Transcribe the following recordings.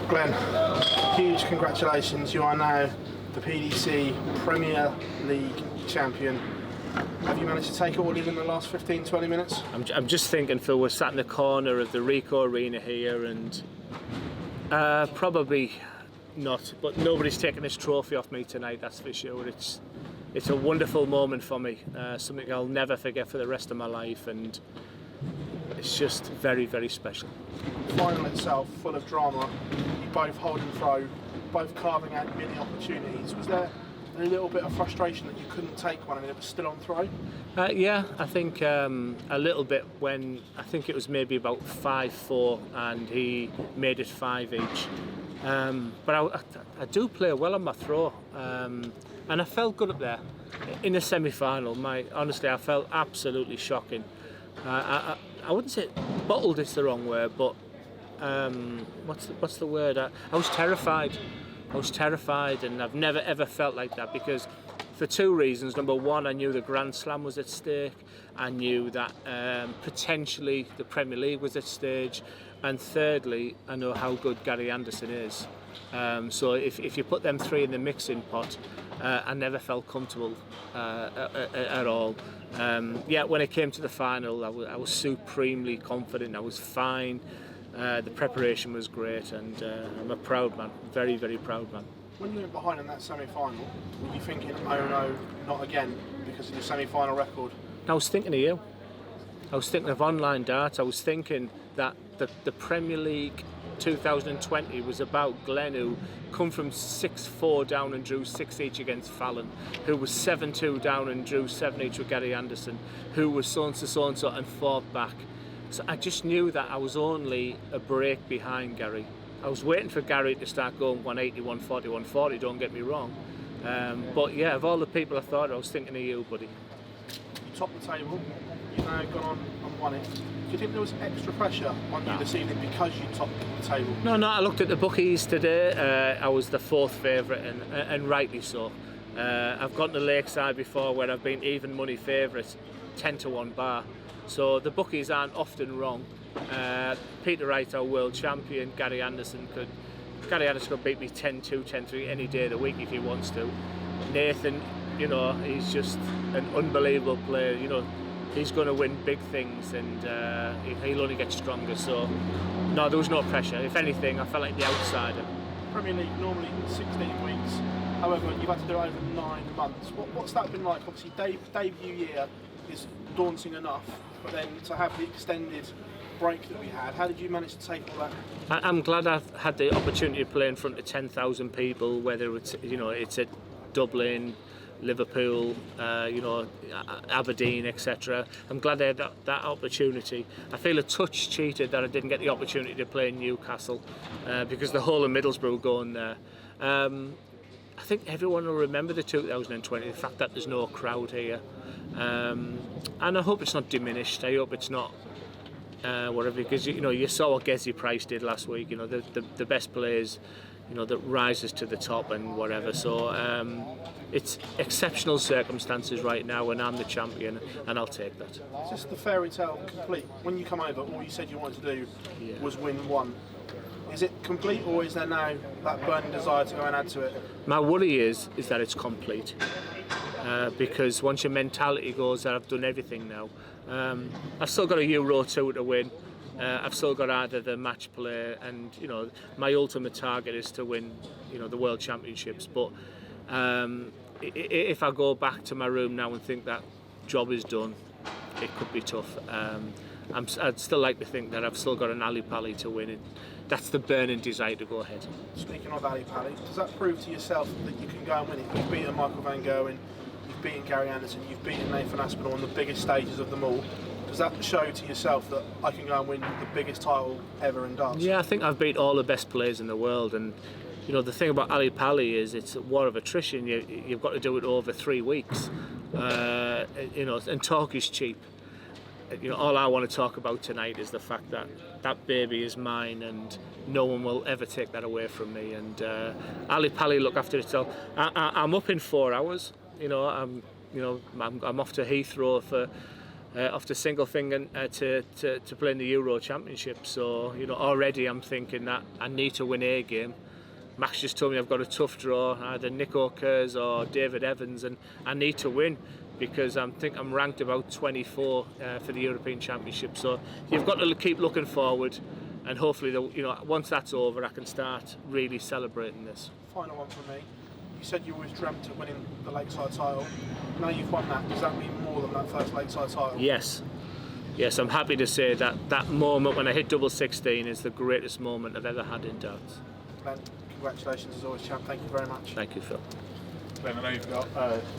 Glen, huge congratulations. You are now the PDC Premier League Champion. Have you managed to take it all in the last 15-20 minutes? I'm just thinking, Phil, we're sat in the corner of the Ricoh Arena here, and probably not, but nobody's taken this trophy off me tonight, that's for sure. It's a wonderful moment for me, something I'll never forget for the rest of my life, and it's just very, very special. The final itself, full of drama, you both hold and throw, both carving out many opportunities. Was there a little bit of frustration that you couldn't take one and it was still on throw? Yeah, I think a little bit when I think it was maybe about 5-4 and he made it 5 each. But I do play well on my throw, and I felt good up there. In the semi-final, honestly, I felt absolutely shocking. I wouldn't say bottled is the wrong word, but what's the word? I was terrified. I was terrified, and I've never ever felt like that, because for two reasons. Number one, I knew the Grand Slam was at stake. I knew that potentially the Premier League was at stake. And thirdly, I know how good Gary Anderson is. So if you put them three in the mixing pot, I never felt comfortable at all. Yeah, when it came to the final, I was supremely confident. I was fine. The preparation was great, and I'm a proud man, very, very proud man. When you went behind in that semi-final, were you thinking, oh no, not again, because of your semi-final record? I was thinking of you. I was thinking of online darts. I was thinking that the Premier League 2020 was about Glen, who come from 6-4 down and drew 6 each against Fallon, who was 7-2 down and drew 7 each with Gary Anderson, who was so-and-so and fought back. So I just knew that I was only a break behind Gary. I was waiting for Gary to start going 180, 140, 140, don't get me wrong. But yeah, of all the people I thought, I was thinking of you, buddy. You topped the table, you've now gone on and won it. Do you think there was extra pressure on you this evening because you topped the table? No, I looked at the bookies today. I was the 4th favourite, and rightly so. I've gone to Lakeside before where I've been even money favourite, 10-1 bar. So the bookies aren't often wrong. Peter Wright, our world champion, Gary Anderson could beat me 10-2, 10-3 any day of the week if he wants to. Nathan, you know, he's just an unbelievable player. You know, he's going to win big things, and he'll only get stronger. So, no, there was no pressure. If anything, I felt like the outsider. Premier League normally 16 weeks. However, you've had to do it over 9 months. What's that been like? Obviously, debut year is daunting enough, but then to have the extended break that we had, how did you manage to take all that? I'm glad I've had the opportunity to play in front of 10,000 people, whether it's at Dublin, Liverpool, Aberdeen, etc. I'm glad I had that opportunity. I feel a touch cheated that I didn't get the opportunity to play in Newcastle because the whole of Middlesbrough were going there. I think everyone will remember the 2020, the fact that there's no crowd here. And I hope it's not diminished. I hope it's not whatever, because you saw what Gezi Price did last week. You know, the best players, that rises to the top and whatever. So it's exceptional circumstances right now, and I'm the champion, and I'll take that. Is this the fairy tale complete? When you come over, all you said you wanted to do was win one. Is it complete, or is there now that burning desire to go and add to it? My worry is that it's complete. Because once your mentality goes that I've done everything now, I've still got a Euro 2 to win. I've still got either the match play, and my ultimate target is to win the World Championships. But if I go back to my room now and think that job is done, it could be tough. I'd still like to think that I've still got an Ali Pali to win it. That's the burning desire to go ahead. Speaking of Ali Pali, does that prove to yourself that you can go and win it? You've beaten Michael van Gerwen, you've beaten Gary Anderson, you've beaten Nathan Aspinall on the biggest stages of them all. Does that show to yourself that I can go and win the biggest title ever in darts? Yeah, I think I've beat all the best players in the world, and the thing about Ali Pali is it's a war of attrition. You've got to do it over 3 weeks, and talk is cheap. All I want to talk about tonight is the fact that that baby is mine, and no one will ever take that away from me. And Ali Pali look after itself. I'm up in 4 hours. I'm off to Heathrow for off the single thing and to play in the Euro Championship. So already I'm thinking that I need to win a game. Max just told me I've got a tough draw, either Nick O'Kers or David Evans, and I need to win because I think I'm ranked about 24 for the European Championship. So you've got to keep looking forward, and hopefully, once that's over, I can start really celebrating this. Final one from me. You said you always dreamt of winning the Lakeside title. Now you've won that. Does that mean more than that first Lakeside title? Yes, I'm happy to say that that moment when I hit double 16 is the greatest moment I've ever had in darts. Glenn, congratulations as always, champ. Thank you very much. Thank you, Phil. Glenn, I know you've got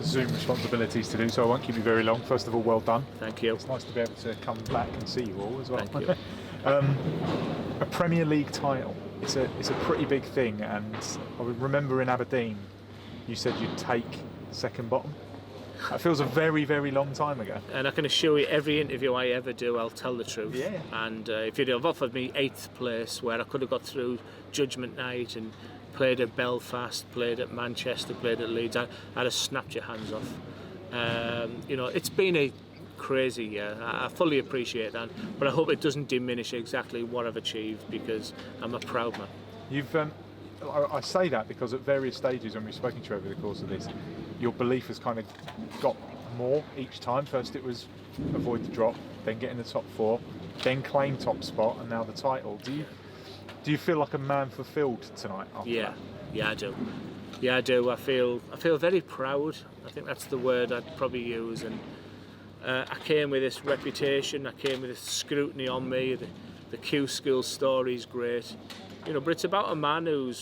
Zoom responsibilities to do, so I won't keep you very long. First of all, well done. Thank you. It's nice to be able to come back and see you all as well. Thank you. A Premier League title, it's a pretty big thing, and I remember in Aberdeen you said you'd take second bottom. That feels a very, very long time ago. And I can assure you, every interview I ever do, I'll tell the truth. Yeah. And if you'd have offered me 8th place, where I could have got through Judgment Night and played at Belfast, played at Manchester, played at Leeds, I'd have snapped your hands off. It's been a crazy year. I fully appreciate that, but I hope it doesn't diminish exactly what I've achieved, because I'm a proud man. You've, I say that because at various stages when we've spoken to you over the course of this, your belief has kind of got more each time. First it was avoid the drop, then get in the top 4, then claim top spot, and now the title. Do you feel like a man fulfilled tonight after that? Yeah, I do. Yeah, I do. I feel very proud. I think that's the word I'd probably use. And I came with this reputation. I came with this scrutiny on me. The Q School story is great, but it's about a man who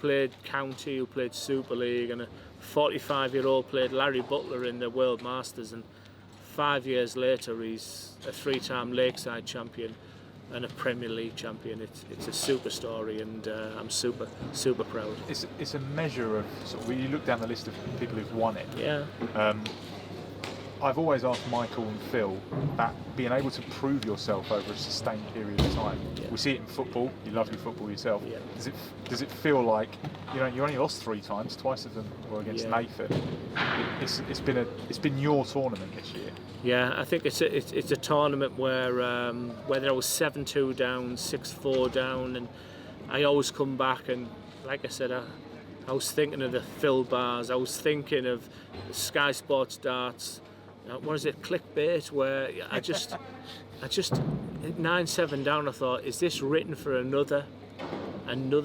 played county, who played Super League, and a 45-year-old played Larry Butler in the World Masters, and 5 years later he's a 3-time Lakeside champion and a Premier League champion. It's a super story, and I'm super proud. It's a measure of when you look down the list of people who've won it. Yeah. I've always asked Michael and Phil that being able to prove yourself over a sustained period of time. Yeah. We see it in football. You love your football yourself. Yeah. Does it feel like you only lost 3 times? Twice of them were against Nathan. It's been your tournament this year. Yeah, I think it's a tournament where whether I was 7-2 down, 6-4 down, and I always come back, and like I said, I was thinking of the Phil bars. I was thinking of Sky Sports darts. What is it, clickbait, where I just 9-7 down, I thought, is this written for another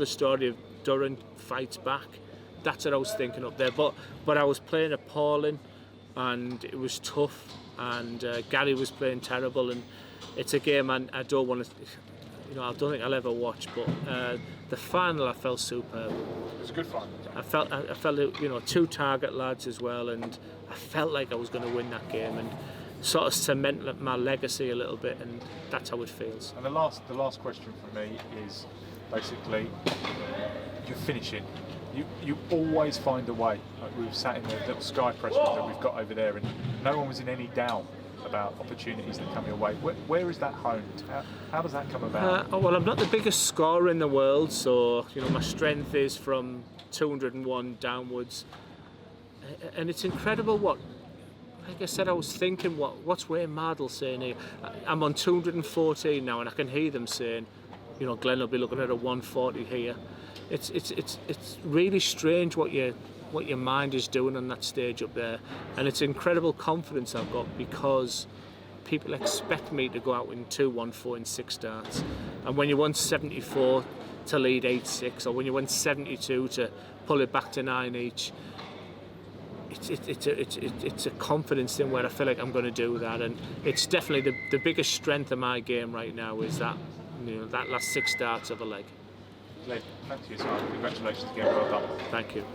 story of Durrant fights back? That's what I was thinking up there. But I was playing appalling, and it was tough, and Gary was playing terrible, and it's a game I don't want to, I don't think I'll ever watch. But the final, I felt superb. It was a good final. I felt 2 target lads as well, and I felt like I was going to win that game and sort of cement my legacy a little bit, and that's how it feels. And the last question from me is basically, you're finishing. You always find a way. Like we've sat in the little Sky press room that we've got over there, and no one was in any doubt about opportunities that come your way. Where is that honed? How does that come about? Well, I'm not the biggest scorer in the world, so my strength is from 201 downwards, and it's incredible what. Like I said, I was thinking, what's Wayne Mardle saying here? I'm on 214 now, and I can hear them saying, Glenn will be looking at a 140 here. It's really strange what your mind is doing on that stage up there, and it's incredible confidence I've got because people expect me to go out in 2-1-4 in 6 darts, and when you want 74 to lead 8-6, or when you want 72 to pull it back to 9 each, it's a confidence thing where I feel like I'm going to do that, and it's definitely the biggest strength of my game right now is that that last 6 darts of a leg. Thanks for your time. Congratulations again. Well done. Thank you.